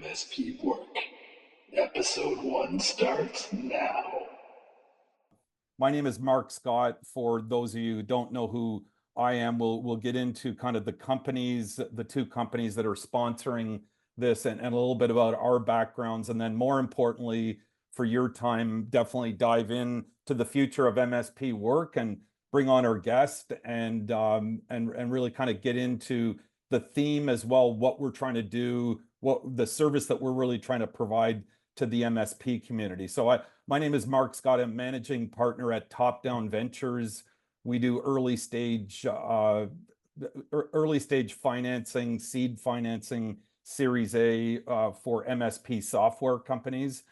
MSP work. Episode 1 starts now. My name is Mark Scott. For those of you who don't know who I am, we'll get into kind of the companies, the two companies that are sponsoring this, and a little bit about our backgrounds. And then more importantly, for your time, definitely dive in to the future of MSP work and bring on our guest and really kind of get into the theme as well, what we're trying to do, what the service that we're really trying to provide to the MSP community. So my name is Mark Scott. I'm managing partner at Down Ventures. We do early stage financing, seed financing, Series A for MSP software companies.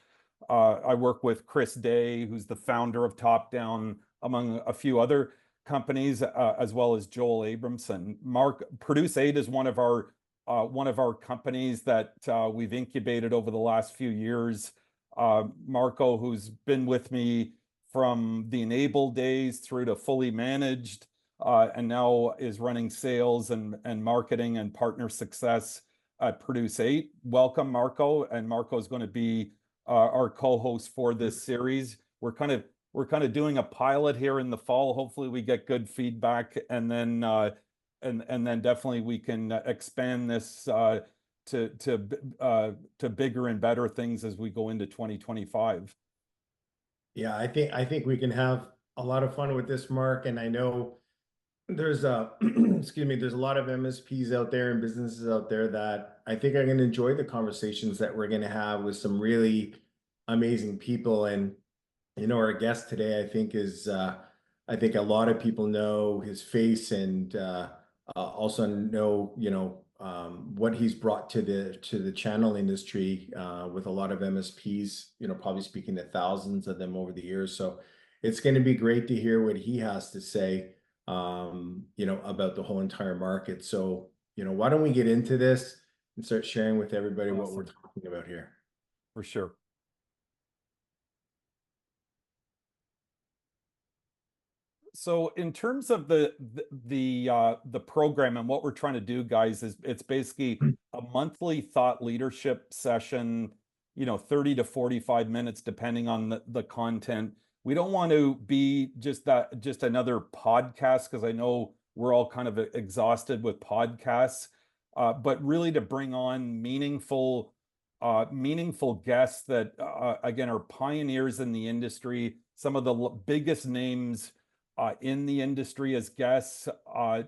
I work with Chris Day, who's the founder of Down, among a few other companies, as well as Joel Abramson. Produce8 is one of our companies that we've incubated over the last few years. Marco, who's been with me from the Enable days through to fully managed, and now is running sales and marketing and partner success at Produce8. Welcome, Marco. And Marco is going to be our co-host for this series. We're kind of doing a pilot here in the fall. Hopefully, we get good feedback, and then definitely we can expand this to bigger and better things as we go into 2025. Yeah, I think we can have a lot of fun with this, Mark. And I know there's excuse me, there's a lot of MSPs out there and businesses out there that I think are going to enjoy the conversations that we're going to have with some really amazing people. And our guest today, I think I think a lot of people know his face and also know what he's brought to the channel industry with a lot of MSPs, probably speaking to thousands of them over the years. So it's going to be great to hear what he has to say, about the whole entire market. So, why don't we get into this and start sharing with everybody what we're talking about here? For sure. So in terms of the program and what we're trying to do, guys, is it's basically a monthly thought leadership session, 30 to 45 minutes, depending on the content. We don't want to be just another podcast, because I know we're all kind of exhausted with podcasts, but really to bring on meaningful guests that, again, are pioneers in the industry, some of the biggest names in the industry as guests,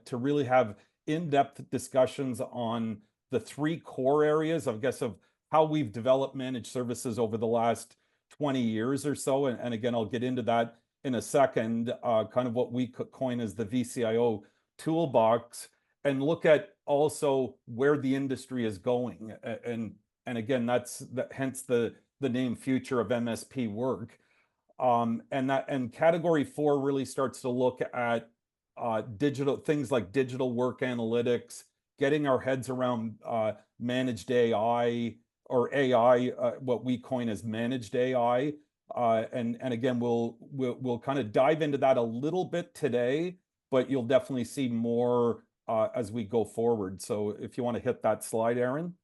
to really have in-depth discussions on the three core areas, I guess, of how we've developed managed services over the last 20 years or so. And again, I'll get into that in a second, kind of what we could coin as the VCIO toolbox, and look at also where the industry is going. And again, hence the name Future of MSP Work. And category 4 really starts to look at digital things like digital work analytics, getting our heads around managed AI, or AI, what we coin as managed AI. And again, we'll kind of dive into that a little bit today, but you'll definitely see more as we go forward. So if you want to hit that slide, Aaron.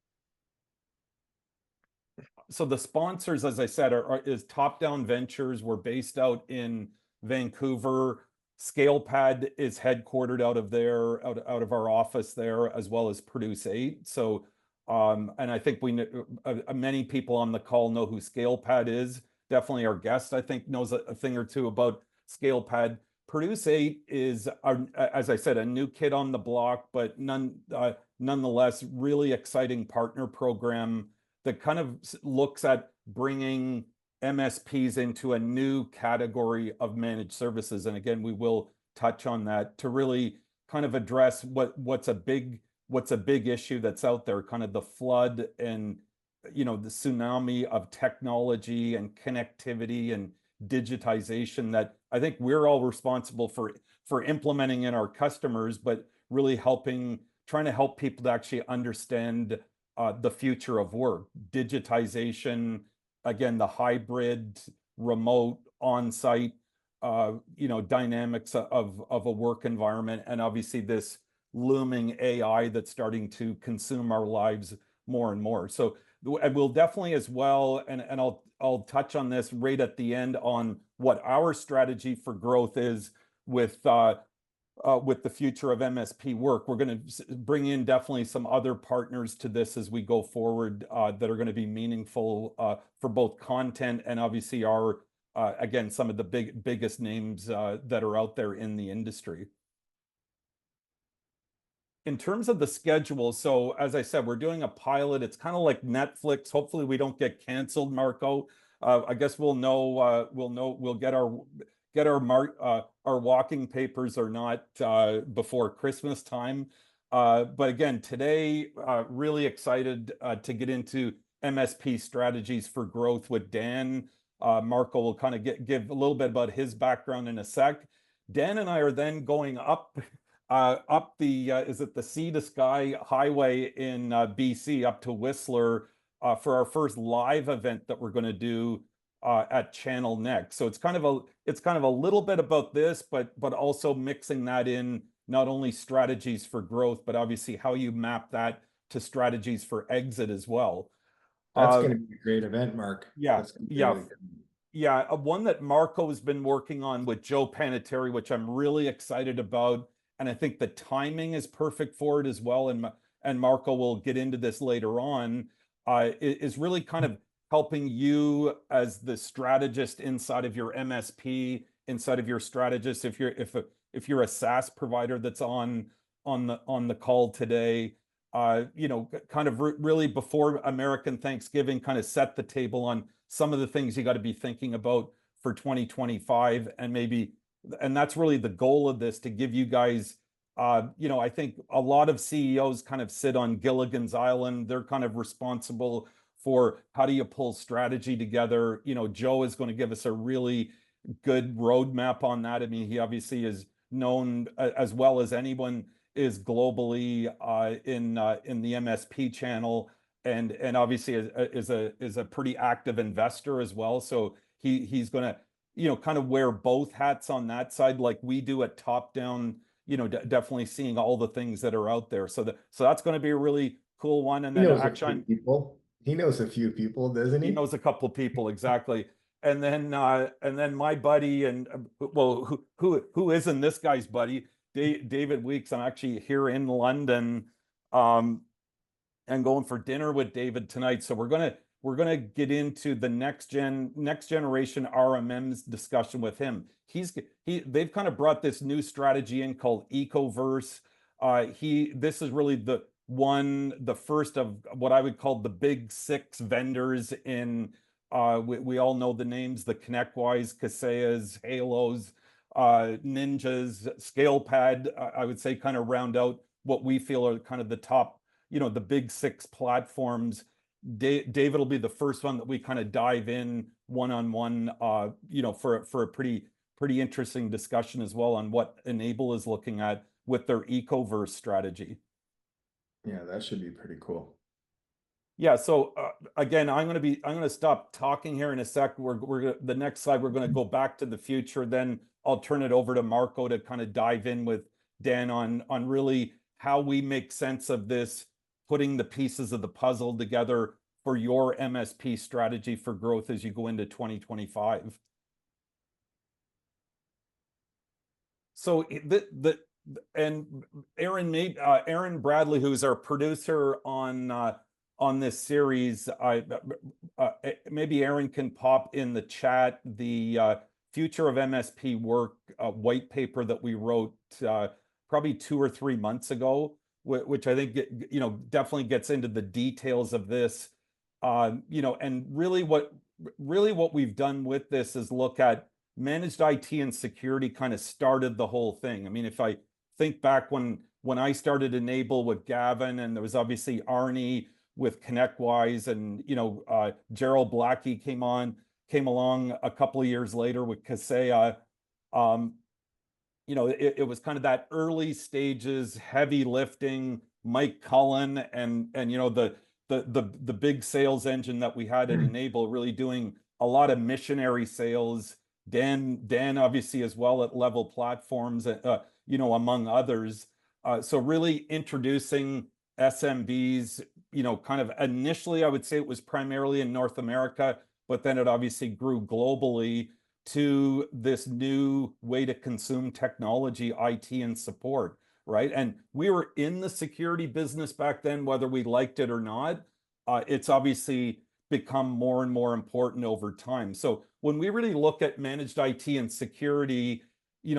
So the sponsors, as I said, is Down Ventures. We're based out in Vancouver. ScalePad is headquartered out of our office there, as well as Produce8. So, and I think many people on the call know who ScalePad is. Definitely our guest, I think, knows a thing or two about ScalePad. Produce8 is, as I said, a new kid on the block, but nonetheless, really exciting partner program that kind of looks at bringing MSPs into a new category of managed services. And again, we will touch on that to really kind of address what's a big issue that's out there, kind of the flood and the tsunami of technology and connectivity and digitization that I think we're all responsible for implementing in our customers, but really trying to help people to actually understand the future of work, digitization, again, the hybrid, remote, on-site, dynamics of a work environment, and obviously this looming AI that's starting to consume our lives more and more. So and we'll definitely as well, and I'll touch on this right at the end on what our strategy for growth is with the future of MSP work. We're going to bring in definitely some other partners to this as we go forward that are going to be meaningful for both content and obviously our again, some of the biggest names that are out there in the industry. In terms of the schedule, so as I said, we're doing a pilot. It's kind of like Netflix. Hopefully we don't get canceled, Marco. I guess we'll get our walking papers or not before Christmas time. But again, today, really excited to get into MSP strategies for growth with Dan. Marco will kind of give a little bit about his background in a sec. Dan and I are then going up the is it the Sea to Sky Highway in BC up to Whistler for our first live event that we're going to do at Channel Next. So it's kind of a little bit about this, but also mixing that in not only strategies for growth, but obviously how you map that to strategies for exit as well. That's going to be a great event, Mark. Yeah, yeah. Really yeah, one that Marco has been working on with Joe Panettiere, which I'm really excited about. And I think the timing is perfect for it as well. And Marco will get into this later on, is really kind of helping you as the strategist inside of your MSP, inside of your strategist. If you're a SaaS provider that's on the call today, kind of really before American Thanksgiving, kind of set the table on some of the things you got to be thinking about for 2025, and that's really the goal of this, to give you guys, I think a lot of CEOs kind of sit on Gilligan's Island. They're kind of responsible for how do you pull strategy together. Joe is going to give us a really good roadmap on that. I mean, he obviously is known as well as anyone is globally in the MSP channel, and obviously is a pretty active investor as well. So he's going to kind of wear both hats on that side, like we do at Top Down. Definitely seeing all the things that are out there. So that's going to be a really cool one. And then actually, he knows a few people, doesn't he? He knows a couple people, exactly. And then my buddy, and well, who isn't this guy's buddy? David Weeks. I'm actually here in London, and going for dinner with David tonight. So we're gonna get into the next generation RMMs discussion with him. They've kind of brought this new strategy in called Ecoverse. This is really the first of what I would call the big 6 vendors in. We all know the names: the ConnectWise, Kaseyas, Halos, Ninjas, ScalePad. I would say kind of round out what we feel are kind of the top, the big 6 platforms. David will be the first one that we kind of dive in one-on-one, for a pretty interesting discussion as well on what Enable is looking at with their Ecoverse strategy. Yeah, that should be pretty cool. Yeah. So again, I'm going to stop talking here in a sec. The next slide, we're going to go back to the future. Then I'll turn it over to Marco to kind of dive in with Dan on really how we make sense of this, putting the pieces of the puzzle together for your MSP strategy for growth as you go into 2025. So and Aaron Bradley, who's our producer on this series, maybe Aaron can pop in the chat the Future of MSP Work white paper that we wrote probably 2 or 3 months ago, which I think definitely gets into the details of this, and really what we've done with this is look at managed IT and security. Kind of started the whole thing. I mean, if I think back when I started Enable with Gavin, and there was obviously Arnie with ConnectWise, and Gerald Blackie came along a couple of years later with Kaseya. It was kind of that early stages, heavy lifting, Mike Cullen, and the big sales engine that we had at Enable, really doing a lot of missionary sales. Dan obviously as well at Level Platforms, among others. So really introducing SMBs, kind of initially, I would say it was primarily in North America, but then it obviously grew globally to this new way to consume technology, IT and support, right? And we were in the security business back then, whether we liked it or not. It's obviously become more and more important over time. So when we really look at managed IT and security,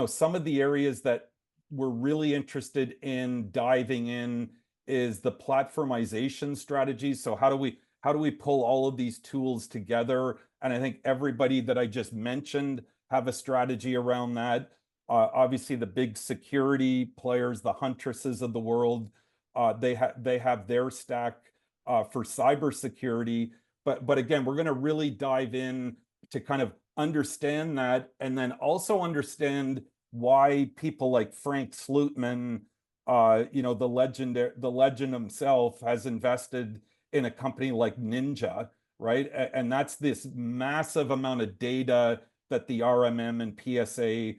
some of the areas that we're really interested in diving in is the platformization strategy. So how do we pull all of these tools together? And I think everybody that I just mentioned have a strategy around that. Obviously, the big security players, the Huntresses of the world, they have their stack for cybersecurity. But again, we're going to really dive in to kind of understand that, and then also understand why people like Frank Slootman, the legend himself, has invested in a company like Ninja, right? And that's this massive amount of data that the RMM and PSA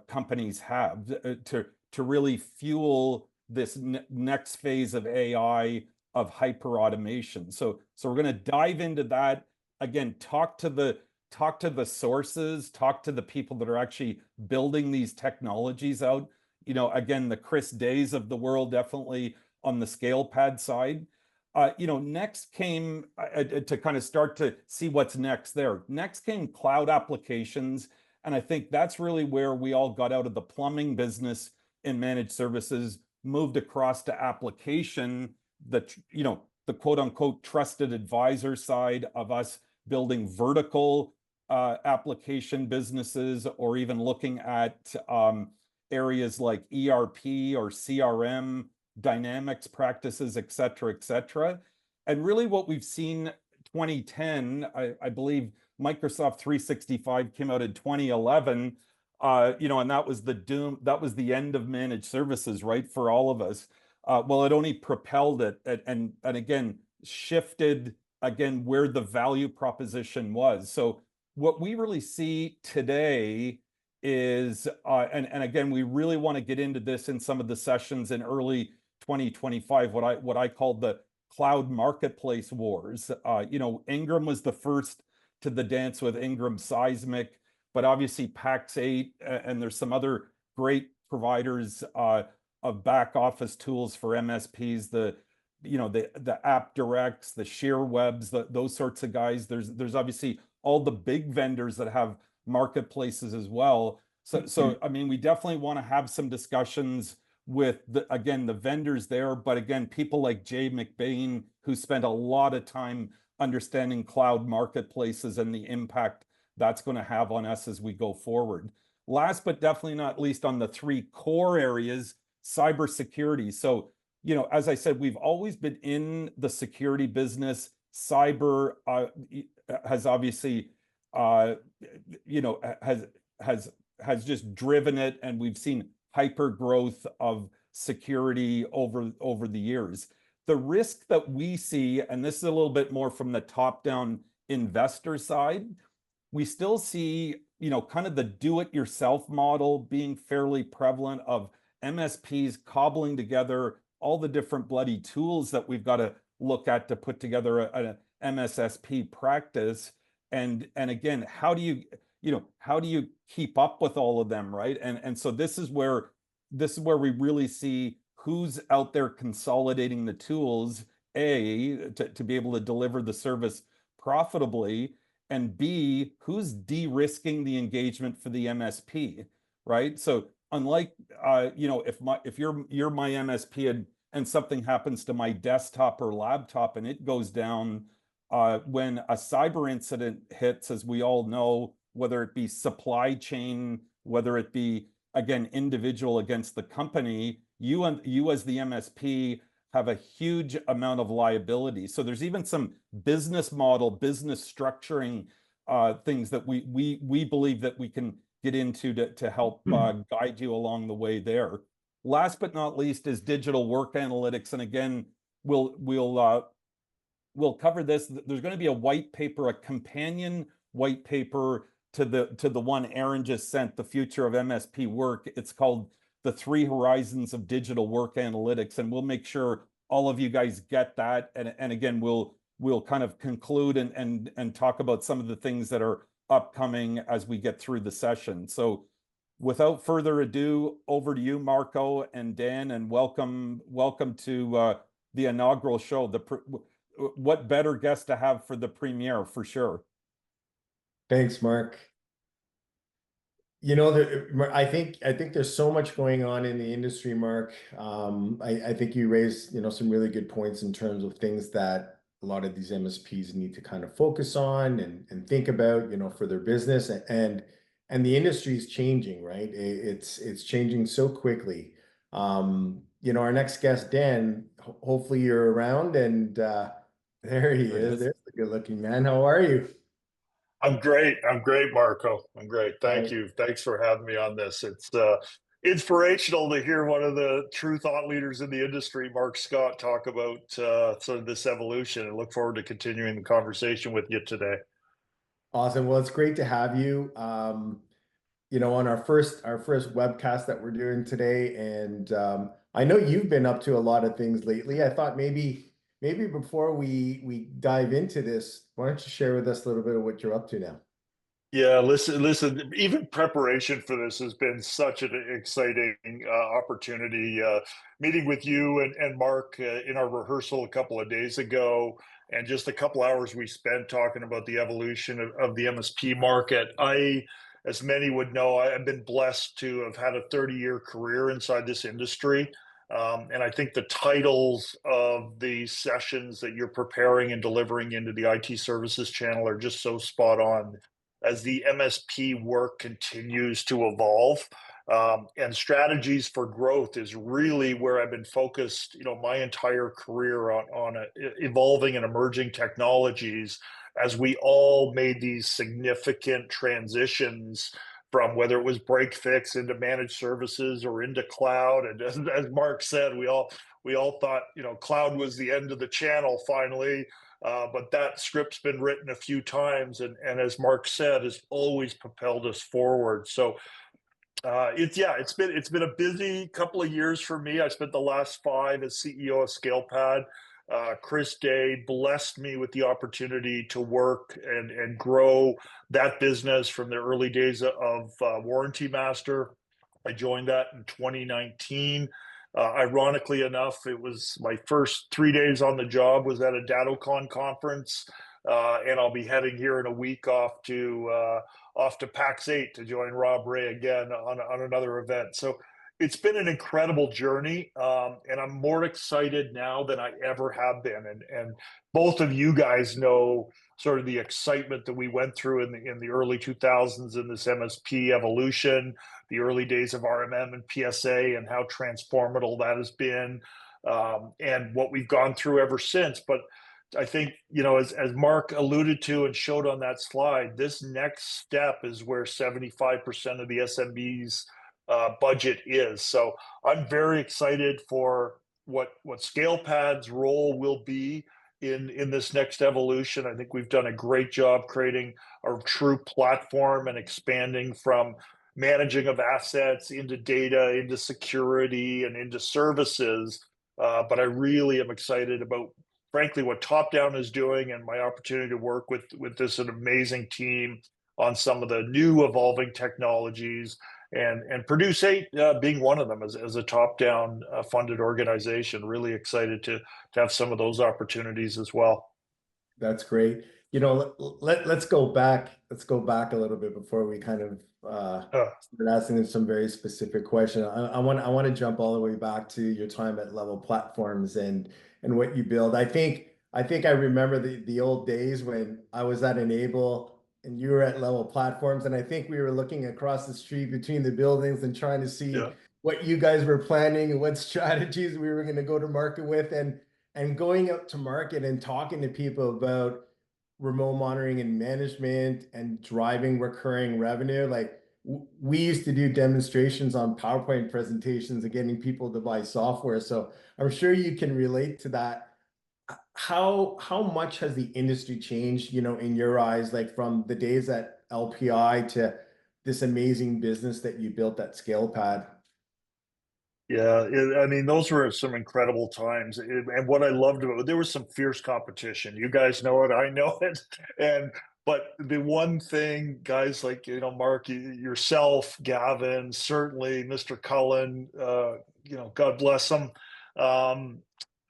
companies have to really fuel this next phase of AI, of hyper automation. So we're going to dive into that again. Talk to the sources, talk to the people that are actually building these technologies out. Again, the Chris Days of the world, definitely on the ScalePad side. Next came to kind of start to see what's next there. Next came cloud applications. And I think that's really where we all got out of the plumbing business in managed services, moved across to application, the quote unquote trusted advisor side of us building vertical application businesses, or even looking at areas like ERP or CRM, Dynamics practices, et cetera. And really what we've seen 2010, I believe Microsoft 365 came out in 2011, and that was the end of managed services, right, for all of us. Well, it only propelled it and again, shifted again where the value proposition was. So what we really see today is, and again, we really want to get into this in some of the sessions in early 2025, what I call the cloud marketplace wars. Ingram was the first to the dance with Ingram Seismic, but obviously Pax8, and there's some other great providers of back office tools for MSPs, the App Directs, the ShearWebs, those sorts of guys. There's obviously all the big vendors that have marketplaces as well. So I mean, we definitely want to have some discussions with the vendors there, but again, people like Jay McBain, who spent a lot of time understanding cloud marketplaces and the impact that's going to have on us as we go forward. Last but definitely not least, on the three core areas, cybersecurity. So, as I said, we've always been in the security business. Cyber has obviously, has just driven it, and we've seen hyper growth of security over the years. The risk that we see, and this is a little bit more from the top-down investor side, we still see, kind of the do-it-yourself model being fairly prevalent, of MSPs cobbling together all the different bloody tools that we've got to look at to put together an MSSP practice. And again, how do you keep up with all of them, right? And so this is where we really see who's out there consolidating the tools, A, to be able to deliver the service profitably, and B, who's de-risking the engagement for the MSP, right? So unlike, if you're my MSP and something happens to my desktop or laptop and it goes down, when a cyber incident hits, as we all know, whether it be supply chain, whether it be, again, individual against the company, you as the MSP have a huge amount of liability. So there's even some business model, business structuring things that we believe that we can get into to help guide you along the way there. Last but not least is digital work analytics. And again, we'll cover this. There's going to be a white paper, a companion white paper to the one Aaron just sent, the future of MSP work. It's called The Three Horizons of Digital Work Analytics. And we'll make sure all of you guys get that. And again, we'll kind of conclude and talk about some of the things that are upcoming as we get through the session. So without further ado, over to you, Marco and Dan, and welcome to the inaugural show. What better guest to have for the premiere, for sure. Thanks, Mark. I think there's so much going on in the industry, Mark. I think you raised, some really good points in terms of things that a lot of these MSPs need to kind of focus on and think about, for their business. And the industry is changing, right? It's changing so quickly. Our next guest, Dan, hopefully you're around, and there he is. There's the good-looking man. How are you? I'm great, Marco. I'm great. Thank you. Thanks for having me on this. It's inspirational to hear one of the true thought leaders in the industry, Mark Scott, talk about sort of this evolution, and look forward to continuing the conversation with you today. Awesome. Well, it's great to have you. On our first webcast that we're doing today, and I know you've been up to a lot of things lately. I thought maybe before we dive into this, why don't you share with us a little bit of what you're up to now? Yeah, listen, even preparation for this has been such an exciting opportunity. Meeting with you and Mark in our rehearsal a couple of days ago, and just a couple hours we spent talking about the evolution of the MSP market. As many would know, I've been blessed to have had a 30-year career inside this industry. And I think the titles of the sessions that you're preparing and delivering into the IT services channel are just so spot on as the MSP work continues to evolve. And strategies for growth is really where I've been focused, my entire career on evolving and emerging technologies as we all made these significant transitions from whether it was break fix into managed services or into cloud. And as Mark said, we all thought, cloud was the end of the channel finally. But that script's been written a few times, and as Mark said, has always propelled us forward. So it's been a busy couple of years for me. I spent the last 5 as CEO of ScalePad. Chris Day blessed me with the opportunity to work and grow that business from the early days of Warranty Master. I joined that in 2019. Ironically enough, it was my first 3 days on the job was at a DattoCon conference, and I'll be heading here in a week off to PAX 8 to join Rob Ray again on another event. So it's been an incredible journey, and I'm more excited now than I ever have been. And both of you guys know sort of the excitement that we went through in the early 2000s in this MSP evolution, the early days of RMM and PSA, and how transformative that has been, and what we've gone through ever since. But I think, as Mark alluded to and showed on that slide, this next step is where 75% of the SMBs budget is. So I'm very excited for what ScalePad's role will be in this next evolution. I think we've done a great job creating a true platform and expanding from managing of assets into data, into security, and into services. But I really am excited about, frankly, what Top Down is doing, and my opportunity to work with this an amazing team on some of the new evolving technologies, and Produce8 being one of them as a top-down funded organization. Really excited to have some of those opportunities as well. That's great. Let's go back a little bit before we kind of start asking some very specific questions. I want to jump all the way back to your time at Level Platforms and what you build. I think I remember the old days when I was at Enable and you were at Level Platforms, and I think we were looking across the street between the buildings and trying to see what you guys were planning and what strategies we were going to go to market with, and going out to market and talking to people about remote monitoring and management and driving recurring revenue. Like we used to do demonstrations on PowerPoint presentations and getting people to buy software. So I'm sure you can relate to that. How much has the industry changed, in your eyes, like from the days at LPI to this amazing business that you built at ScalePad? Yeah, I mean, those were some incredible times. And what I loved about it, there was some fierce competition. You guys know it, I know it. And but the one thing, guys like Mark, yourself, Gavin, certainly Mr. Cullen, God bless him. Um,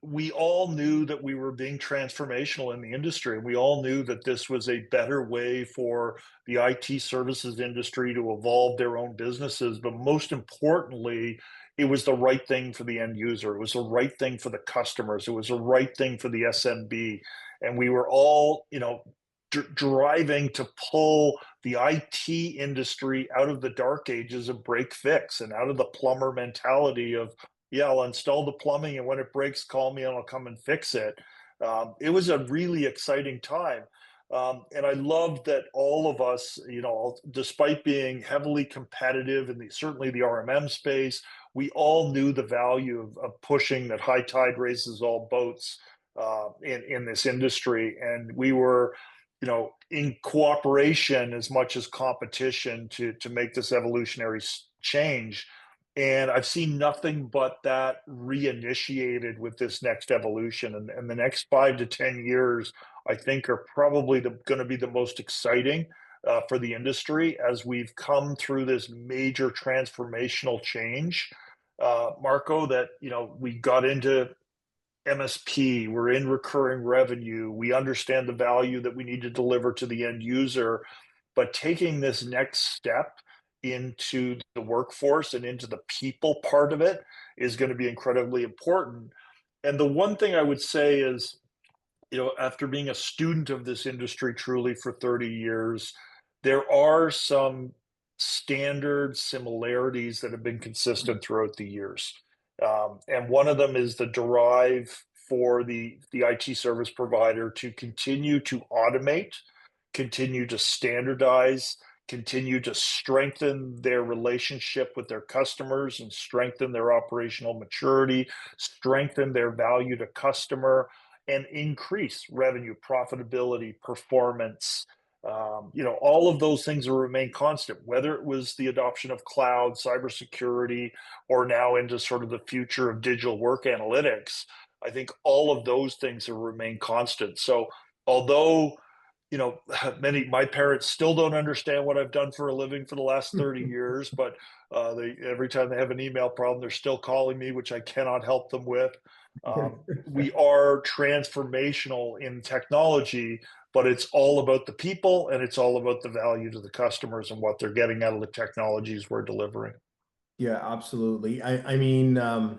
we all knew that we were being transformational in the industry. We all knew that this was a better way for the IT services industry to evolve their own businesses. But most importantly, it was the right thing for the end user. It was the right thing for the customers. It was the right thing for the SMB. And we were all, driving to pull the IT industry out of the dark ages of break fix and out of the plumber mentality of, yeah, I'll install the plumbing and when it breaks, call me and I'll come and fix it. It was a really exciting time. And I love that all of us, despite being heavily competitive in certainly the RMM space, we all knew the value of pushing that high tide raises all boats in this industry. And we were, in cooperation as much as competition to make this evolutionary change. And I've seen nothing but that reinitiated with this next evolution. And the next 5 to 10 years, I think, are probably going to be the most exciting for the industry as we've come through this major transformational change. Marco, that, we got into MSP, we're in recurring revenue, we understand the value that we need to deliver to the end user, but taking this next step into the workforce and into the people part of it is going to be incredibly important. And the one thing I would say is, after being a student of this industry truly for 30 years, there are some standard similarities that have been consistent throughout the years. And one of them is the drive for the IT service provider to continue to automate, continue to standardize, continue to strengthen their relationship with their customers and strengthen their operational maturity, strengthen their value to customer, and increase revenue, profitability, performance. All of those things will remain constant, whether it was the adoption of cloud, cybersecurity, or now into sort of the future of digital work analytics. I think all of those things will remain constant. So although, my parents still don't understand what I've done for a living for the last 30 years, but every time they have an email problem, they're still calling me, which I cannot help them with. We are transformational in technology, but it's all about the people and it's all about the value to the customers and what they're getting out of the technologies we're delivering. Yeah, absolutely. I mean,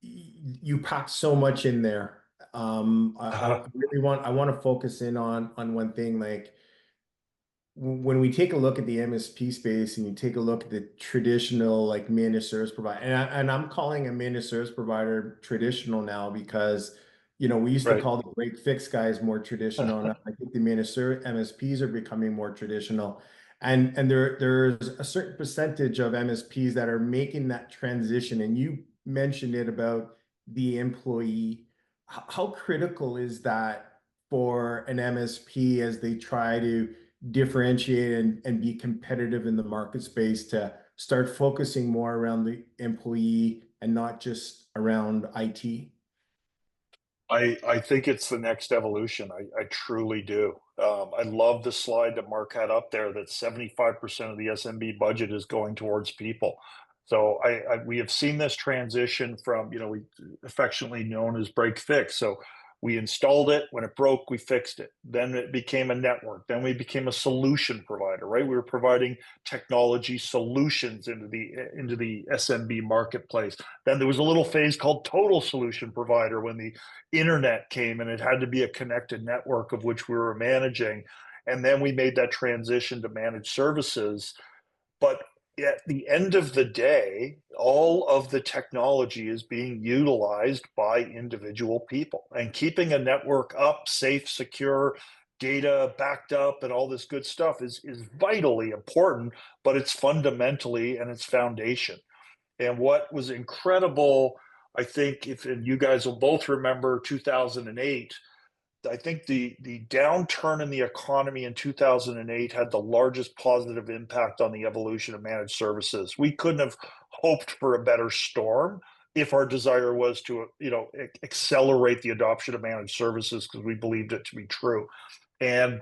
you packed so much in there. I really want to focus in on one thing. Like when we take a look at the MSP space and you take a look at the traditional like managed service provider, and I'm calling a managed service provider traditional now because we used to call the break fix guys more traditional, and I think the managed service MSPs are becoming more traditional. And there's a certain percentage of MSPs that are making that transition, and you mentioned it about the employee. How critical is that for an MSP as they try to differentiate and be competitive in the market space to start focusing more around the employee and not just around IT? I think it's the next evolution. I truly do. I love the slide that Mark had up there that 75% of the SMB budget is going towards people. So we have seen this transition from, we affectionately known as break fix. So we installed it. When it broke, we fixed it. Then it became a network. Then we became a solution provider, right? We were providing technology solutions into the SMB marketplace. Then there was a little phase called total solution provider when the internet came and it had to be a connected network of which we were managing. And then we made that transition to managed services. But at the end of the day, all of the technology is being utilized by individual people, and keeping a network up, safe, secure, data backed up, and all this good stuff is vitally important, but it's fundamentally and it's foundation. And what was incredible, I think, and you guys will both remember 2008, I think the downturn in the economy in 2008 had the largest positive impact on the evolution of managed services. We couldn't have hoped for a better storm if our desire was to, accelerate the adoption of managed services because we believed it to be true. And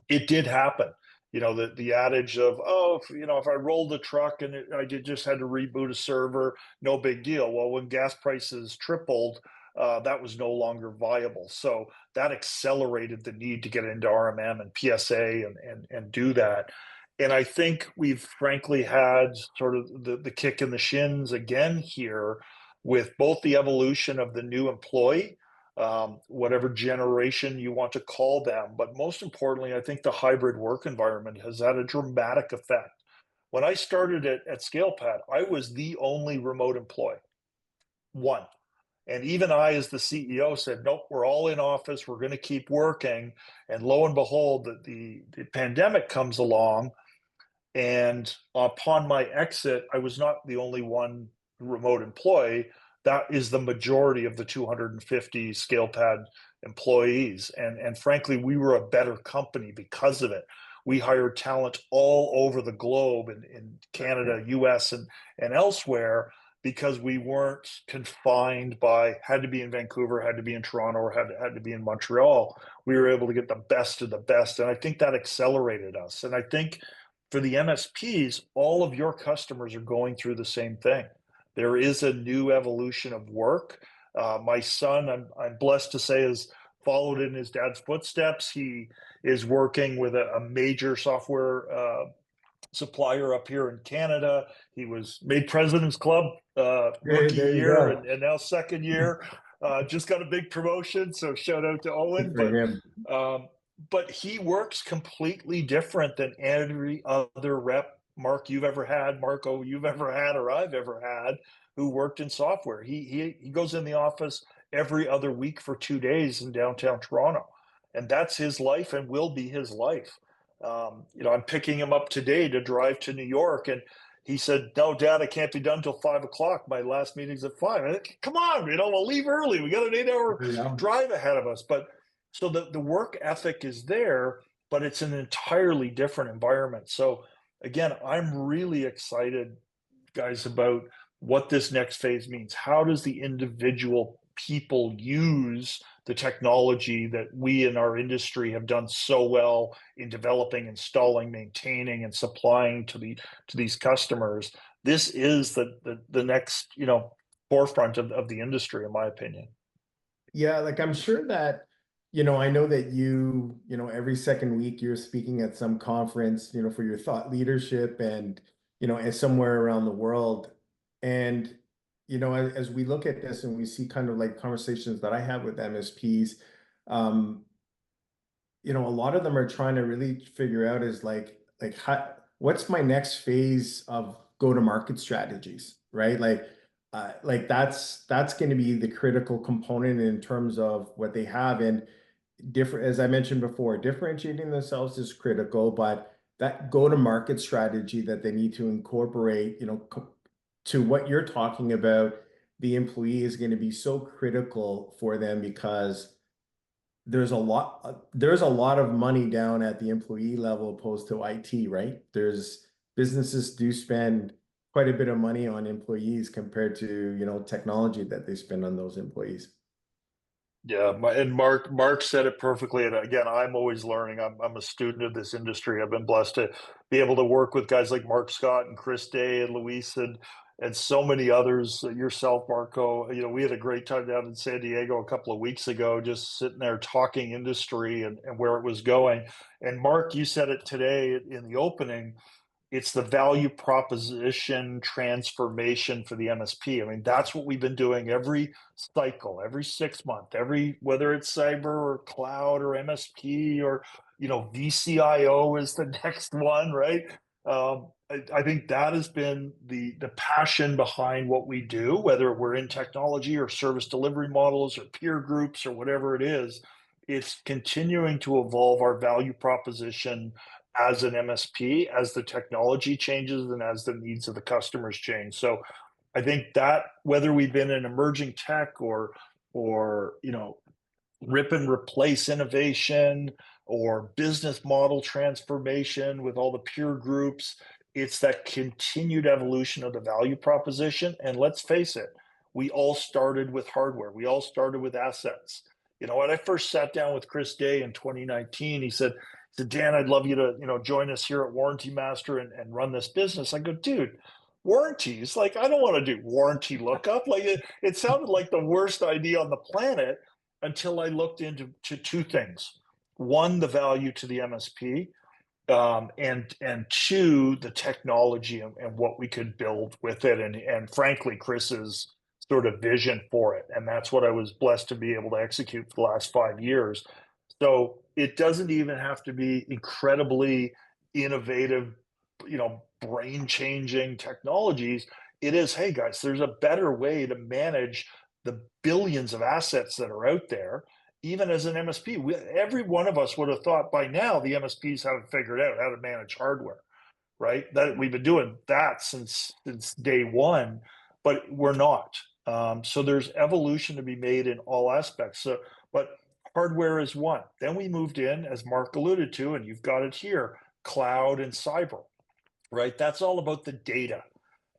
it did happen. The adage of, if I rolled the truck and I just had to reboot a server, no big deal. Well, when gas prices tripled, that was no longer viable. So that accelerated the need to get into RMM and PSA and do that. And I think we've frankly had sort of the kick in the shins again here with both the evolution of the new employee, whatever generation you want to call them. But most importantly, I think the hybrid work environment has had a dramatic effect. When I started at ScalePad, I was the only remote employee, one. And even I, as the CEO, said, nope, we're all in office. We're going to keep working. And lo and behold, the pandemic comes along. And upon my exit, I was not the only one remote employee. That is the majority of the 250 ScalePad employees. And frankly, we were a better company because of it. We hired talent all over the globe in Canada, US, and elsewhere, because we weren't confined by had to be in Vancouver, had to be in Toronto, or had to be in Montreal. We were able to get the best of the best. And I think that accelerated us. And I think for the MSPs, all of your customers are going through the same thing. There is a new evolution of work. My son, I'm blessed to say, has followed in his dad's footsteps. He is working with a major software supplier up here in Canada. He was made President's Club rookie year and now second year. Just got a big promotion, so shout out to Owen. But he works completely different than every other rep, Mark, you've ever had, Marco, you've ever had, or I've ever had, who worked in software. He goes in the office every other week for 2 days in downtown Toronto, and that's his life and will be his life. I'm picking him up today to drive to New York, and he said, "No, Dad, I can't be done till 5:00. My last meeting's at 5." I said, "Come on, we'll leave early. We got an 8-hour drive ahead of us." But so the work ethic is there, but it's an entirely different environment. So again, I'm really excited, guys, about what this next phase means. How does the individual people use the technology that we in our industry have done so well in developing, installing, maintaining, and supplying to these customers? This is the next forefront of the industry, in my opinion. Yeah, like I'm sure that I know that every second week you're speaking at some conference, for your thought leadership and somewhere around the world. And as we look at this and we see kind of like conversations that I have with MSPs, a lot of them are trying to really figure out is what's my next phase of go-to-market strategies, right? Like that's going to be the critical component in terms of what they have. And different, as I mentioned before, differentiating themselves is critical, but that go-to-market strategy that they need to incorporate, to what you're talking about, the employee is going to be so critical for them because there's a lot of money down at the employee level opposed to IT, right? Businesses do spend quite a bit of money on employees compared to, technology that they spend on those employees. Yeah, and Mark said it perfectly. And again, I'm always learning. I'm a student of this industry. I've been blessed to be able to work with guys like Mark Scott and Chris Day and Luis and so many others. Yourself, Marco. We had a great time down in San Diego a couple of weeks ago, just sitting there talking industry and where it was going. And Mark, you said it today in the opening. It's the value proposition transformation for the MSP. I mean, that's what we've been doing every cycle, every 6 months, whether it's cyber or cloud or MSP or, VCIO is the next one, right? I think that has been the passion behind what we do, whether we're in technology or service delivery models or peer groups or whatever it is. It's continuing to evolve our value proposition as an MSP, as the technology changes and as the needs of the customers change. So I think that whether we've been in emerging tech or rip and replace innovation or business model transformation with all the peer groups, It's that continued evolution of the value proposition. And let's face it, we all started with hardware. We all started with assets. You know, when I first sat down with Chris Day in 2019, he said, Dan, I'd love you to, join us here at Warranty Master and run this business. I go, dude, warranties? Like, I don't want to do warranty lookup. Like, it sounded like the worst idea on the planet until I looked into two things. One, the value to the MSP, and two, the technology and what we could build with it. And frankly, Chris's sort of vision for it. And that's what I was blessed to be able to execute for the last 5 years. So it doesn't even have to be incredibly innovative, brain changing technologies. It is, hey guys, there's a better way to manage the billions of assets that are out there. Even as an MSP, every one of us would have thought by now the MSPs haven't figured out how to manage hardware, right? That we've been doing that since day one, but we're not. So there's evolution to be made in all aspects. So, but hardware is one. Then we moved in, as Mark alluded to, and you've got it here, cloud and cyber, right? That's all about the data.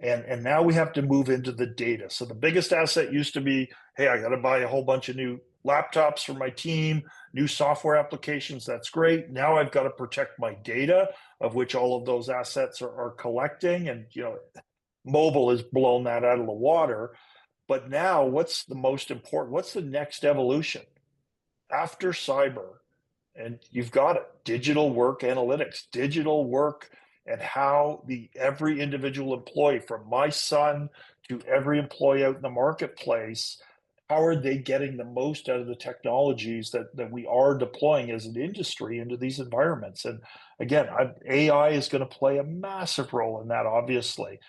And now we have to move into the data. So the biggest asset used to be, hey, I got to buy a whole bunch of new laptops for my team, new software applications. That's great. Now I've got to protect my data, of which all of those assets are collecting. And, mobile has blown that out of the water. But now what's the most important? What's the next evolution after cyber? And you've got it, digital work analytics, digital work, and how every individual employee, from my son to every employee out in the marketplace, how are they getting the most out of the technologies that we are deploying as an industry into these environments? And again, AI is going to play a massive role in that, obviously.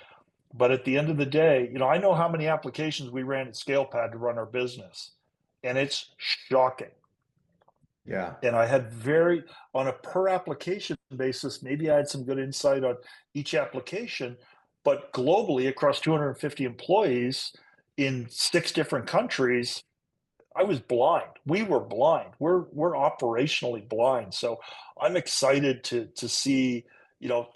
But at the end of the day, I know how many applications we ran at ScalePad to run our business, and it's shocking. Yeah. And I had on a per application basis, maybe I had some good insight on each application, but globally across 250 employees in 6 different countries, I was blind. We were blind. We're operationally blind. So I'm excited to see,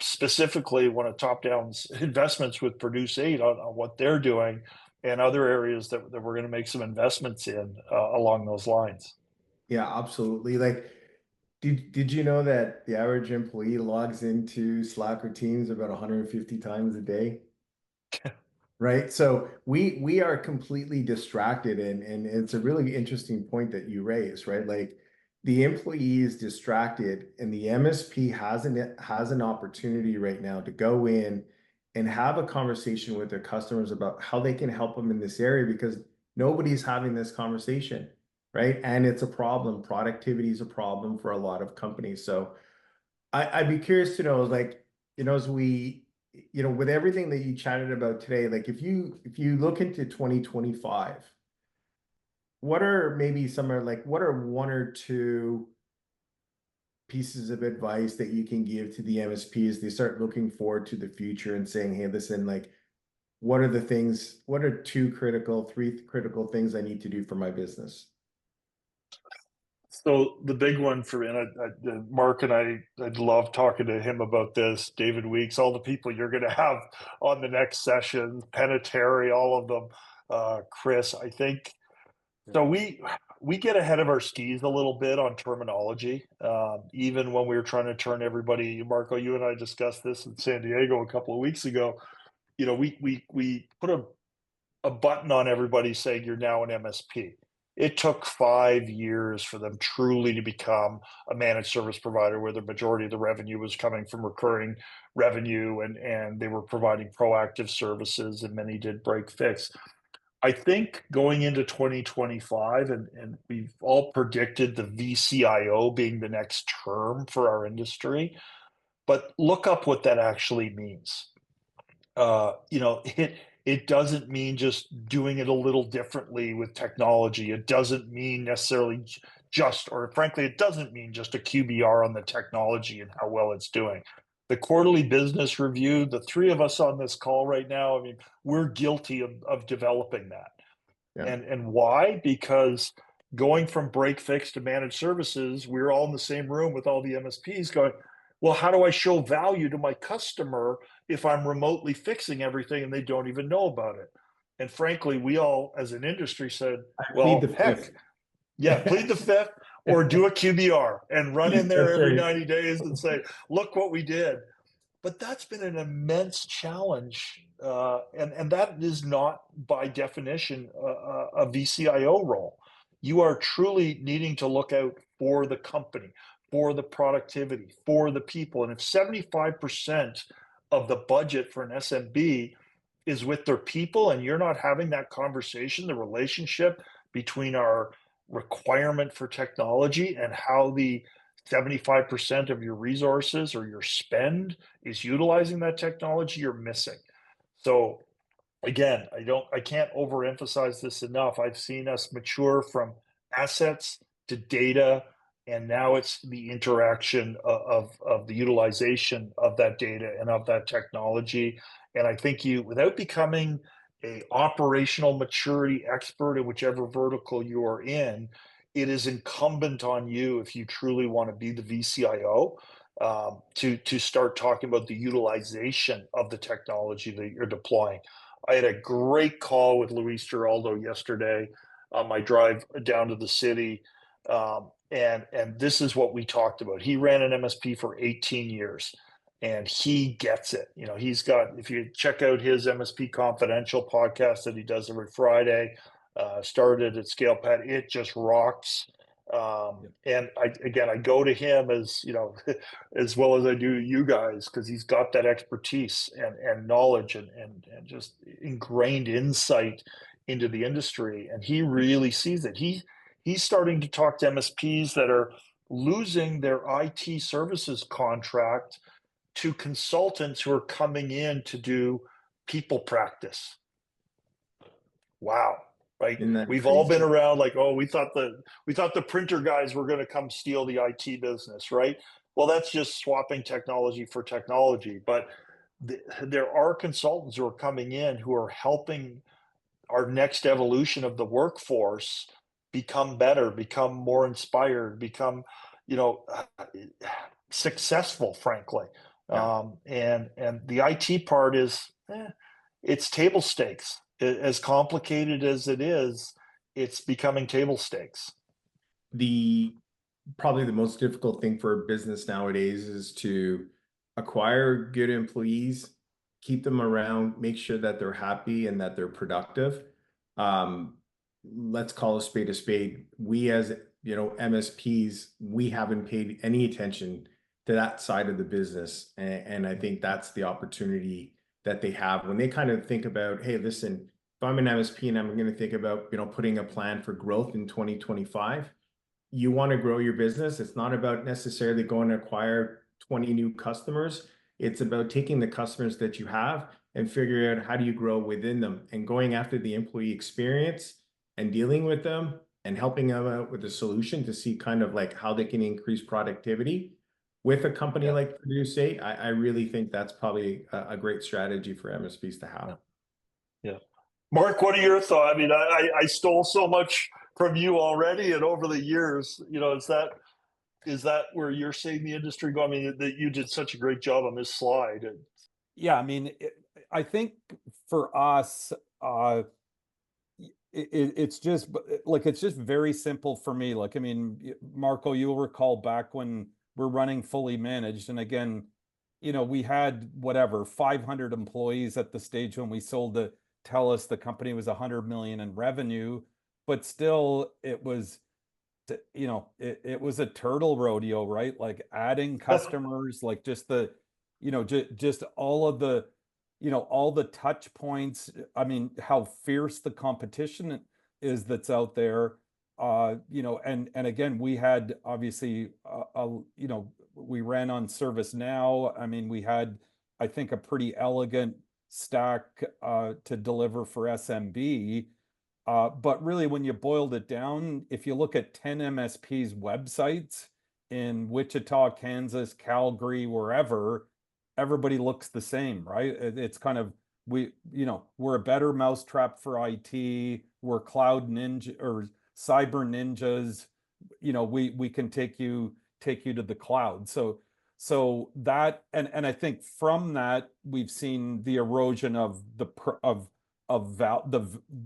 specifically one of top-down's investments with Produce8 on what they're doing, and other areas that we're going to make some investments in along those lines. Yeah, absolutely. Like, did you know that the average employee logs into Slack or Teams about 150 times a day? Right. So we are completely distracted, and it's a really interesting point that you raise, right? Like, the employee is distracted, and the MSP has an opportunity right now to go in and have a conversation with their customers about how they can help them in this area, because nobody's having this conversation, right? And it's a problem. Productivity is a problem for a lot of companies. So I'd be curious to know, like, as we, with everything that you chatted about today, like, if you look into 2025, what are one or two pieces of advice that you can give to the MSPs? They start looking forward to the future and saying, hey, listen, like, what are 3 critical things I need to do for my business? So the big one for me, and Mark and I'd love talking to him about this, David Weeks, all the people you're going to have on the next session, Penetary, all of them, Chris, I think. So we get ahead of our skis a little bit on terminology. Even when we were trying to turn everybody, Marco, you and I discussed this in San Diego a couple of weeks ago. We put a button on everybody saying you're now an MSP. It took 5 years for them truly to become a managed service provider, where the majority of the revenue was coming from recurring revenue, and they were providing proactive services, and many did break fix. I think going into 2025, and we've all predicted the VCIO being the next term for our industry, but look up what that actually means. It doesn't mean just doing it a little differently with technology. It doesn't mean necessarily frankly, it doesn't mean just a QBR on the technology and how well it's doing. The quarterly business review, the 3 of us on this call right now, I mean, we're guilty of developing that. Yeah. And why? Because going from break fix to managed services, we're all in the same room with all the MSPs going, Well, how do I show value to my customer if I'm remotely fixing everything and they don't even know about it? And frankly, we all as an industry said, I plead well, the heck, fifth. yeah, plead the fifth or do a QBR and run in there That's every right. 90 days and say, look what we did. But that's been an immense challenge. And that is not by definition a VCIO role. You are truly needing to look out for the company, for the productivity, for the people. And if 75% of the budget for an SMB is with their people and you're not having that conversation, the relationship between our requirement for technology and how the 75% of your resources or your spend is utilizing that technology, you're missing. So again, I can't overemphasize this enough. I've seen us mature from assets to data, and now it's the interaction of the utilization of that data and of that technology. And I think you, without becoming a operational maturity expert in whichever vertical you are in, it is incumbent on you, if you truly want to be the VCIO, to start talking about the utilization of the technology that you're deploying. I had a great call with Luis Giraldo yesterday on my drive down to the city. And this is what we talked about. He ran an MSP for 18 years and he gets it. You know, he's got, if you check out his MSP Confidential podcast that he does every Friday, started at ScalePad, it just rocks. And I go to him as, you know, as well as I do you guys, because he's got that expertise and knowledge and just ingrained insight into the industry. And he really sees it. He's starting to talk to MSPs that are losing their IT services contract to consultants who are coming in to do people practice. Wow. Right. We've all been around like, oh, we thought the printer guys were going to come steal the IT business, right? Well, that's just swapping technology for technology. But there are consultants who are coming in who are helping our next evolution of the workforce become better, become more inspired, become, you know, successful, frankly. Yeah. And the IT part is, it's table stakes. As complicated as it is, it's becoming table stakes. Probably the most difficult thing for a business nowadays is to acquire good employees, keep them around, make sure that they're happy and that they're productive. Let's call a spade a spade. We as, you know, MSPs, we haven't paid any attention to that side of the business. And I think that's the opportunity that they have when they kind of think about, hey, listen, if I'm an MSP and I'm going to think about, you know, putting a plan for growth in 2025, you want to grow your business. It's not about necessarily going to acquire 20 new customers. It's about taking the customers that you have and figuring out how do you grow within them and going after the employee experience and dealing with them and helping them out with a solution to see kind of like how they can increase productivity. With a company like Produce8, I really think that's probably a great strategy for MSPs to have. Yeah. Mark, what are your thoughts? I mean, I stole so much from you already, and over the years, you know, is that where you're seeing the industry go? I mean, that you did such a great job on this slide. Yeah, I mean, I think for us, it's just like, it's just very simple for me. Like, I mean, Marco, you'll recall back when we're running fully managed, and again, you know, we had whatever 500 employees at the stage when we sold to TELUS. The company was 100 million in revenue, but still it was, you know, it was a turtle rodeo, right? Like adding customers, like just the, you know, just all of the, you know, all the touch points. I mean, how fierce the competition is that's out there. You know, and again, we had obviously, you know, we ran on ServiceNow. I mean, we had, I think, a pretty elegant stack to deliver for SMB. But really, when you boiled it down, if you look at 10 MSPs websites in Wichita, Kansas, Calgary, wherever, everybody looks the same, right? It's kind of, you know, we're a better mousetrap for IT. We're cloud ninja or cyber ninjas. You know, we can take you to the cloud. So so that, and I think from that we've seen the erosion of the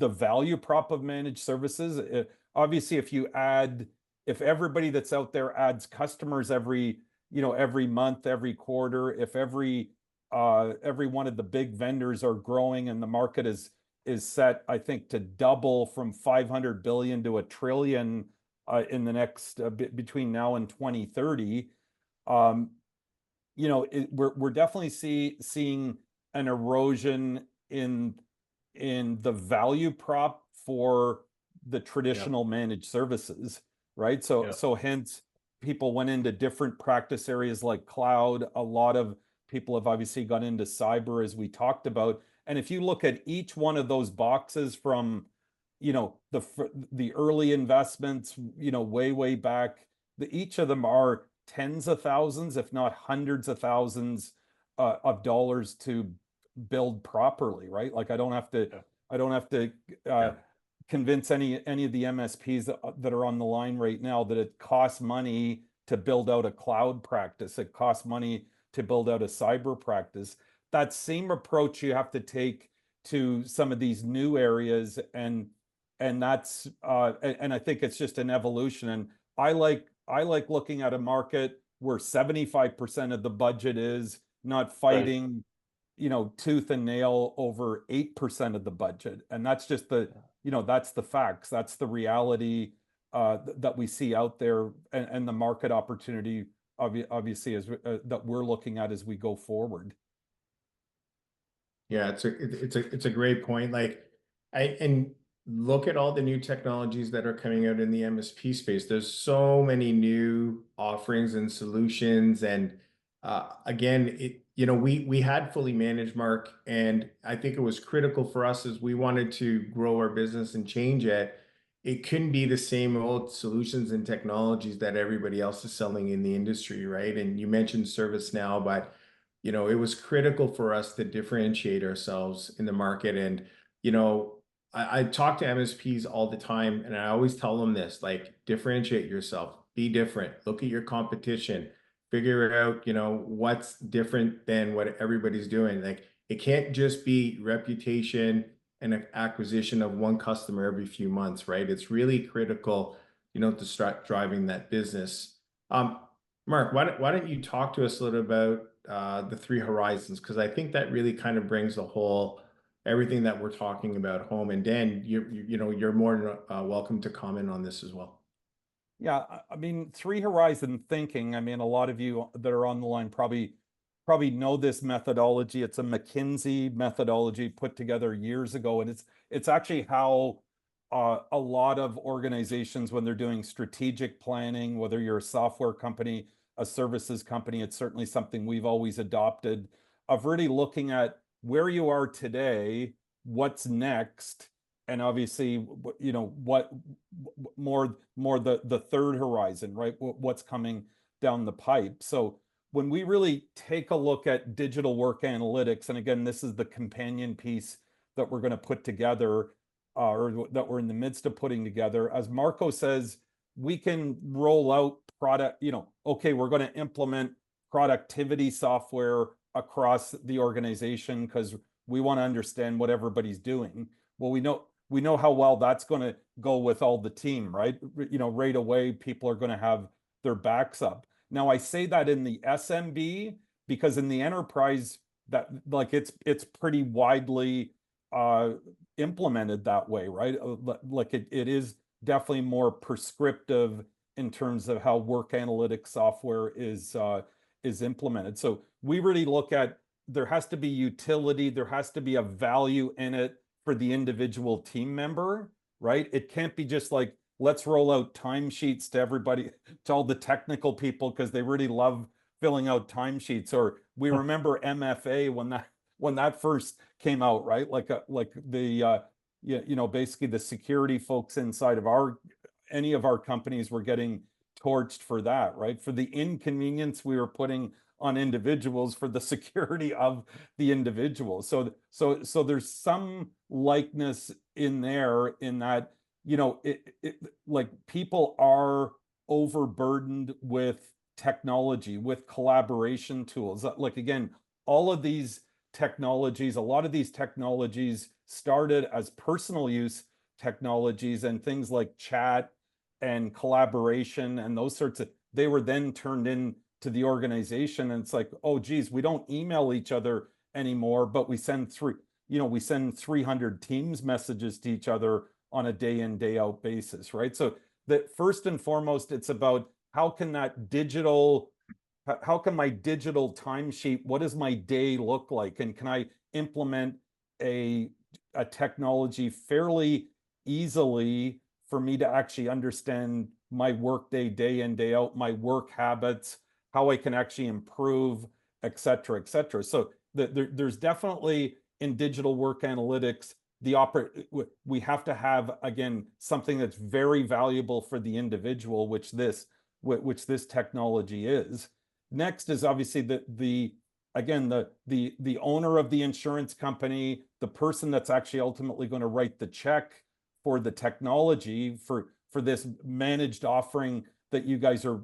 value prop of managed services. Obviously, if everybody that's out there adds customers every month, every quarter, if every one of the big vendors are growing and the market is set, I think, to double from 500 billion to $1 trillion in the next between now and 2030. We're definitely seeing an erosion in the value prop for the traditional managed services, right? So hence people went into different practice areas like cloud. A lot of people have obviously gone into cyber, as we talked about. And if you look at each one of those boxes from, the early investments, way back, each of them are tens of thousands, if not hundreds of thousands of dollars to build properly, right? Like I don't have to convince any of the MSPs that are on the line right now that it costs money to build out a cloud practice. It costs money to build out a cyber practice. That same approach you have to take to some of these new areas, and that's and I think it's just an evolution. And I like looking at a market where 75% of the budget is not fighting, tooth and nail over 8% of the budget. And that's just that's the facts. That's the reality that we see out there, and the market opportunity obviously is that we're looking at as we go forward. Yeah, it's a great point. Like, and look at all the new technologies that are coming out in the MSP space. There's so many new offerings and solutions, and again, we had fully managed, Mark, and I think it was critical for us as we wanted to grow our business and change it. It couldn't be the same old solutions and technologies that everybody else is selling in the industry, right? And you mentioned ServiceNow, but it was critical for us to differentiate ourselves in the market. And I talk to MSPs all the time, and I always tell them this: like, differentiate yourself, be different, look at your competition, figure out what's different than what everybody's doing. Like, it can't just be reputation and an acquisition of one customer every few months, right? It's really critical to start driving that business. Mark, why don't you talk to us a little about the 3 horizons, because I think that really kind of brings the whole everything that we're talking about home. And Dan, you're more than welcome to comment on this as well. Yeah, I mean, 3 horizon thinking. I mean, a lot of you that are on the line probably know this methodology. It's a McKinsey methodology put together years ago, and it's actually how a lot of organizations, when they're doing strategic planning, whether you're a software company, a services company, it's certainly something we've always adopted, of really looking at where you are today, what's next, and obviously, what more the 3rd horizon, right? What's coming down the pipe. So when we really take a look at digital work analytics, and again, this is the companion piece that we're going to put together, or that we're in the midst of putting together, as Marco says, we can roll out product, okay, we're going to implement productivity software across the organization because we want to understand what everybody's doing. Well, we know how well that's going to go with all the team, right? Right away, people are going to have their backs up. Now, I say that in the SMB because in the enterprise, that like it's pretty widely implemented that way, right? Like it is definitely more prescriptive in terms of how work analytics software is implemented. So we really look at, there has to be utility, there has to be a value in it for the individual team member, right? It can't be just like, let's roll out timesheets to everybody, to all the technical people, because they really love filling out timesheets. Or we remember MFA when that first came out, right? Like the basically the security folks inside of any of our companies were getting torched for that, right? For the inconvenience we were putting on individuals for the security of the individual. So there's some likeness in there, in that, like people are overburdened with technology, with collaboration tools. Like, again, all of these technologies, a lot of these technologies started as personal use technologies, and things like chat and collaboration and those sorts of, they were then turned into the organization. And it's like, oh geez, we don't email each other anymore, but we send 300 Teams messages to each other on a day in, day out basis, right? So that first and foremost, it's about how can my digital timesheet, what does my day look like? And can I implement a technology fairly easily for me to actually understand my workday, day in, day out, my work habits, how I can actually improve, et cetera, et cetera. So there's definitely, in digital work analytics, we have to have, again, something that's very valuable for the individual, which this technology is. Next is obviously the owner of the insurance company, the person that's actually ultimately going to write the check for the technology for this managed offering that you guys are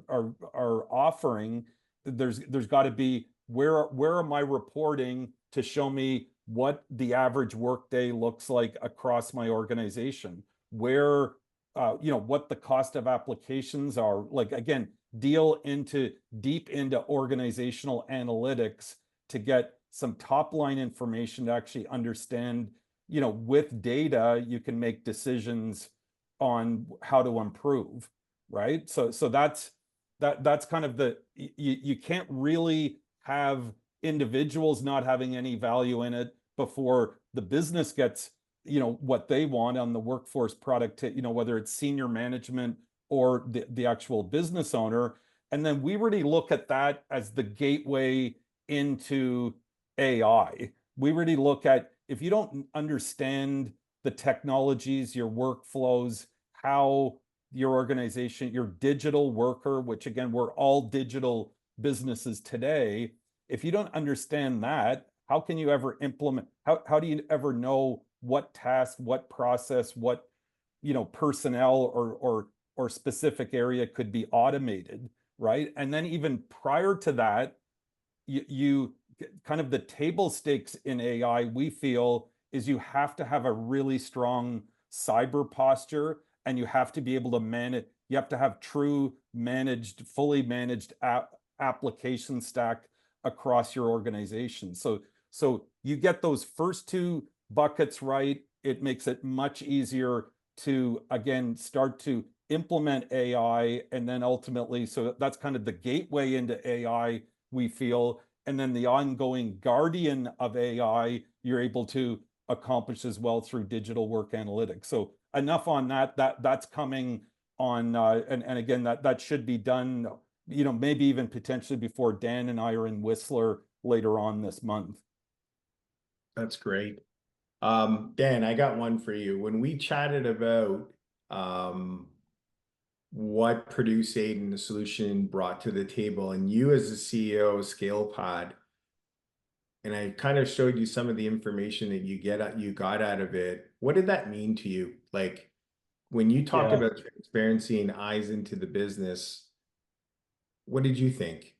offering. There's got to be, where am I reporting to show me what the average workday looks like across my organization, where what the cost of applications are. Like, again, deep into organizational analytics to get some top line information to actually understand, with data you can make decisions on how to improve, right? So that's kind of you can't really have individuals not having any value in it before the business gets what they want on the workforce product, whether it's senior management or the actual business owner. And then we really look at that as the gateway into AI. We really look at, if you don't understand the technologies, your workflows, how your organization, your digital worker, which again, we're all digital businesses today. If you don't understand that, how can you ever implement, how do you ever know what task, what process, what personnel or specific area could be automated, right? And then even prior to that, you kind of, the table stakes in AI, we feel, is you have to have a really strong cyber posture, and you have to be able to manage, you have to have true fully managed application stack across your organization. So you get those first two buckets right, it makes it much easier to, again, start to implement AI. And then ultimately, so that's kind of the gateway into AI, we feel. And then the ongoing guardian of AI, you're able to accomplish as well through digital work analytics. So enough on that's coming on, and again, that should be done, maybe even potentially before Dan and I are in Whistler later on this month. That's great. Dan, I got one for you. When we chatted about what Produce8 and the solution brought to the table, and you as the CEO of ScalePad, and I kind of showed you some of the information that you got out of it, what did that mean to you? Like, when you talked about transparency and eyes into the business, what did you think?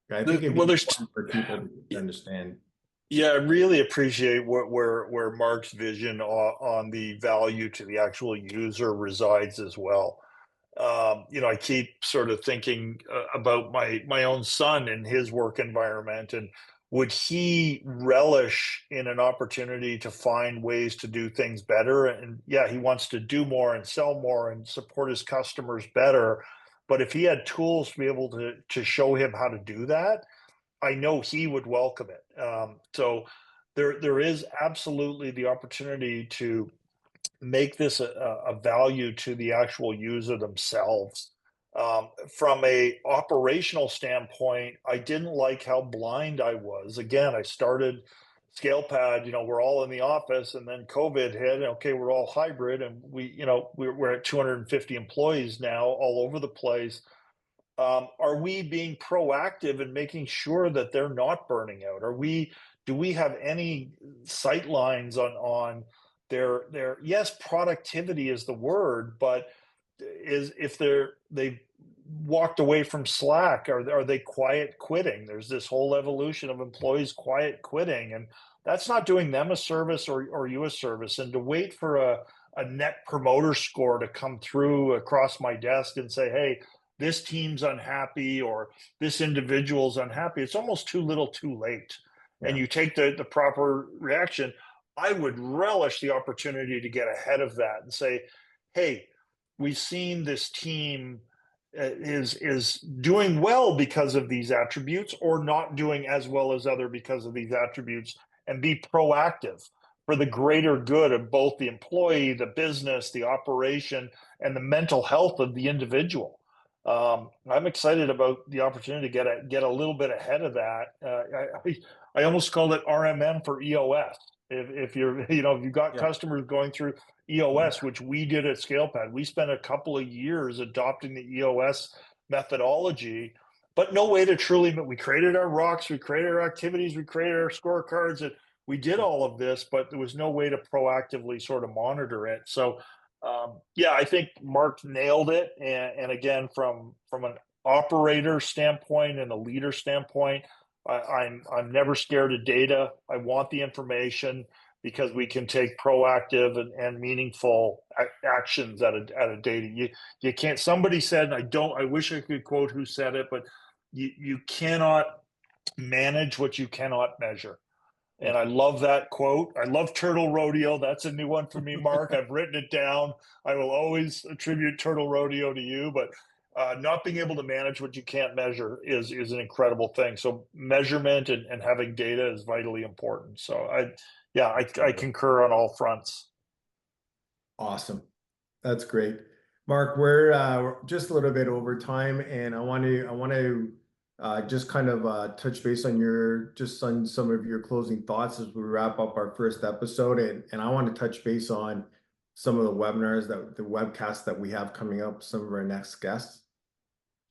I think it'd be important for people to understand. Yeah, I really appreciate where Mark's vision on the value to the actual user resides as well. I keep sort of thinking about my own son and his work environment, and would he relish in an opportunity to find ways to do things better? And yeah, he wants to do more and sell more and support his customers better. But if he had tools to be able to show him how to do that, I know he would welcome it. So there is absolutely the opportunity to make this a value to the actual user themselves. From a operational standpoint, I didn't like how blind I was. Again, I started ScalePad, we're all in the office, and then COVID hit, and okay, we're all hybrid, and we're at 250 employees now all over the place. Are we being proactive in making sure that they're not burning out? Do we have any sight lines on their yes, productivity is the word, but if walked away from Slack? Are they quiet quitting? There's this whole evolution of employees quiet quitting, and that's not doing them a service or you a service. And to wait for a net promoter score to come through across my desk and say, hey, this team's unhappy or this individual's unhappy, it's almost too little too late. Yeah. And you take the proper reaction. I would relish the opportunity to get ahead of that and say, hey, we've seen this team is doing well because of these attributes, or not doing as well as other because of these attributes, and be proactive for the greater good of both the employee, the business, the operation, and the mental health of the individual. I'm excited about the opportunity to get a little bit ahead of that. I almost called it RMM for EOS. If you're, if you've got customers going through EOS, which we did at ScalePad, we spent a couple of years adopting the EOS methodology, but no way to truly, we created our rocks, we created our activities, we created our scorecards, and we did all of this, but there was no way to proactively sort of monitor it. So I think Mark nailed it. And again, from an operator standpoint and a leader standpoint, I'm never scared of data. I want the information because we can take proactive and meaningful actions out of data. You can't. Somebody said, I wish I could quote who said it, but you cannot manage what you cannot measure. And I love that quote. I love Turtle Rodeo. That's a new one for me, Mark. I've written it down. I will always attribute Turtle Rodeo to you, but not being able to manage what you can't measure is an incredible thing. So measurement and having data is vitally important. So I concur on all fronts. Awesome. That's great. Mark, we're just a little bit over time, and I want to just kind of touch base on some of your closing thoughts as we wrap up our first episode. And I want to touch base on some of the webinars, the webcasts that we have coming up, some of our next guests.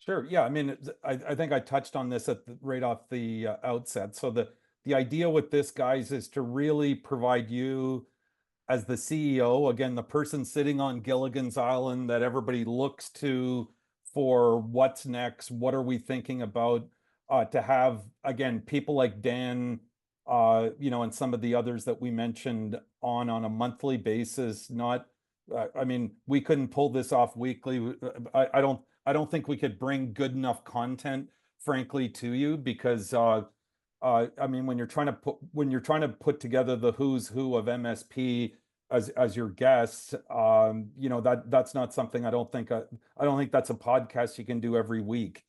Sure. Yeah. I mean, I think I touched on this right off the outset. So the idea with this, guys, is to really provide you as the CEO, again, the person sitting on Gilligan's Island that everybody looks to for what's next, what are we thinking about, to have, again, people like Dan, and some of the others that we mentioned on a monthly basis. Not, I mean, we couldn't pull this off weekly. I don't think we could bring good enough content, frankly, to you, because I mean, when you're trying to put together the who's who of MSP as your guests, that's not something I don't think that's a podcast you can do every week.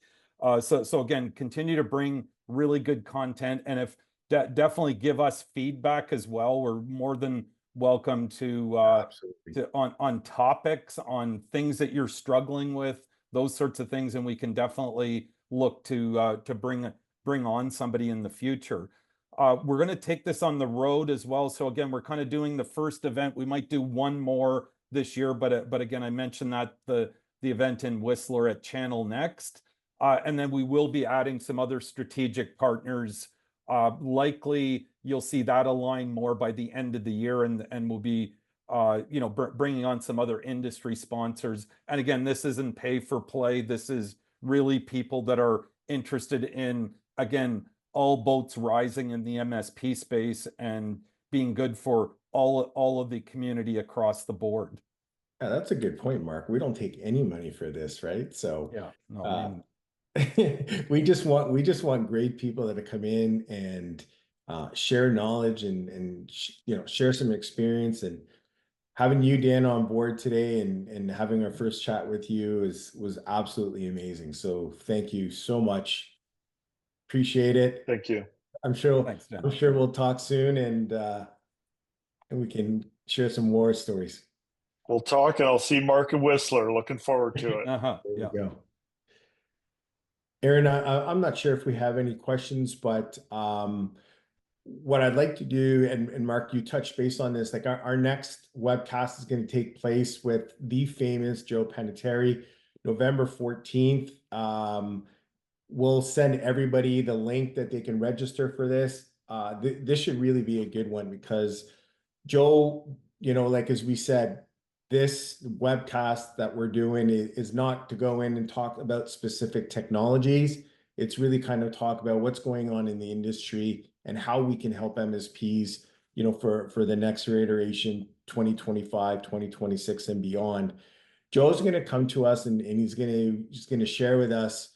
So again, continue to bring really good content, and if definitely give us feedback as well. We're more than welcome to on topics, on things that you're struggling with, those sorts of things, and we can definitely look to bring on somebody in the future. We're going to take this on the road as well. So again, we're kind of doing the first event. We might do one more this year, but again, I mentioned that the event in Whistler at Channel Next, and then we will be adding some other strategic partners. Likely, you'll see that align more by the end of the year, and we'll be bringing on some other industry sponsors. And again, this isn't pay for play. This is really people that are interested in, again, all boats rising in the MSP space and being good for all of the community across the board. Yeah, that's a good point, Mark. We don't take any money for this, right? So yeah, no, I mean, we just want great people that come in and share knowledge and share some experience. And having you, Dan, on board today and having our first chat with you was absolutely amazing. So thank you so much. Appreciate it. Thank you. I'm sure we'll talk soon, and we can share some war stories. We'll talk, and I'll see Mark and Whistler. Looking forward to it. There you go. Aaron, I'm not sure if we have any questions, but what I'd like to do, and Mark, you touched base on this, like our next webcast is going to take place with the famous Joe Panettiere, November 14th. We'll send everybody the link that they can register for this. This should really be a good one because Joe, like as we said, this webcast that we're doing is not to go in and talk about specific technologies. It's really kind of talk about what's going on in the industry and how we can help MSPs, you know, for the next iteration, 2025, 2026 and beyond. Joe's going to come to us and he's going to share with us,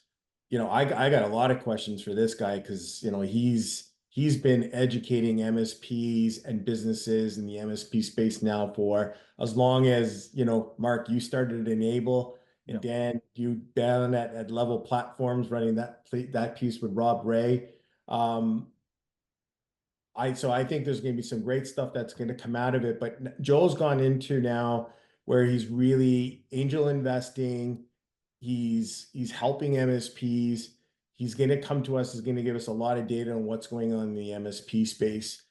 you know, I got a lot of questions for this guy because, you know, he's been educating MSPs and businesses in the MSP space now for as long as, you know, Mark, you started at Enable, and Dan, you down at Level Platforms running that piece with Rob Ray. So I think there's going to be some great stuff that's going to come out of it. But Joel's gone into now where he's really angel investing. He's helping MSPs. He's going to come to us. He's going to give us a lot of data on what's going on in the MSP space,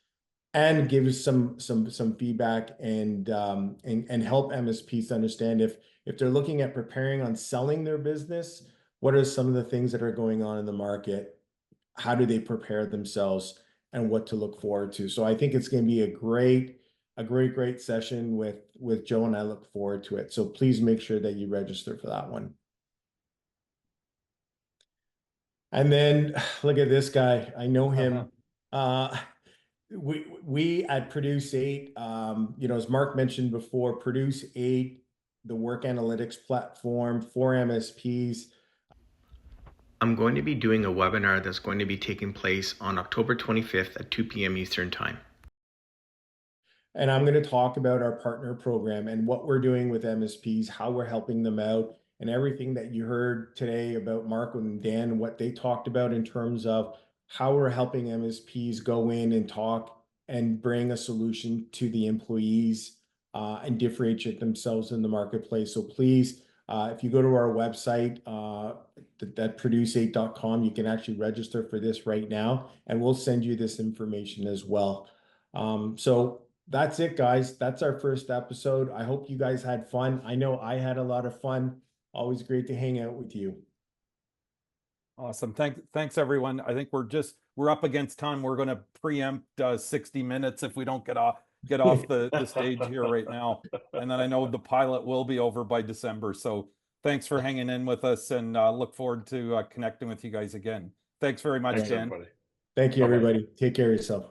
and give us some feedback and help MSPs to understand if they're looking at preparing on selling their business, what are some of the things that are going on in the market? How do they prepare themselves, and what to look forward to? So I think it's going to be a great session with Joe, and I look forward to it. So please make sure that you register for that one. And then look at this guy. I know him. We at Produce8, you know, as Mark mentioned before, Produce8, the work analytics platform for MSPs. I'm going to be doing a webinar that's going to be taking place on October 25th at 2 p.m. Eastern Time. And I'm going to talk about our partner program and what we're doing with MSPs, how we're helping them out, and everything that you heard today about Mark and Dan and what they talked about in terms of how we're helping MSPs go in and talk and bring a solution to the employees and differentiate themselves in the marketplace. So please, if you go to our website, that produce8.com, you can actually register for this right now, and we'll send you this information as well. So that's it, guys. That's our first episode. I hope you guys had fun. I know I had a lot of fun. Always great to hang out with you. Awesome. Thanks everyone. I think we're up against time. We're going to preempt 60 minutes if we don't get off the stage here right now. And then I know the pilot will be over by December. So thanks for hanging in with us, and look forward to connecting with you guys again. Thanks very much, Dan. Everybody. Thank you, everybody. Take care of yourself.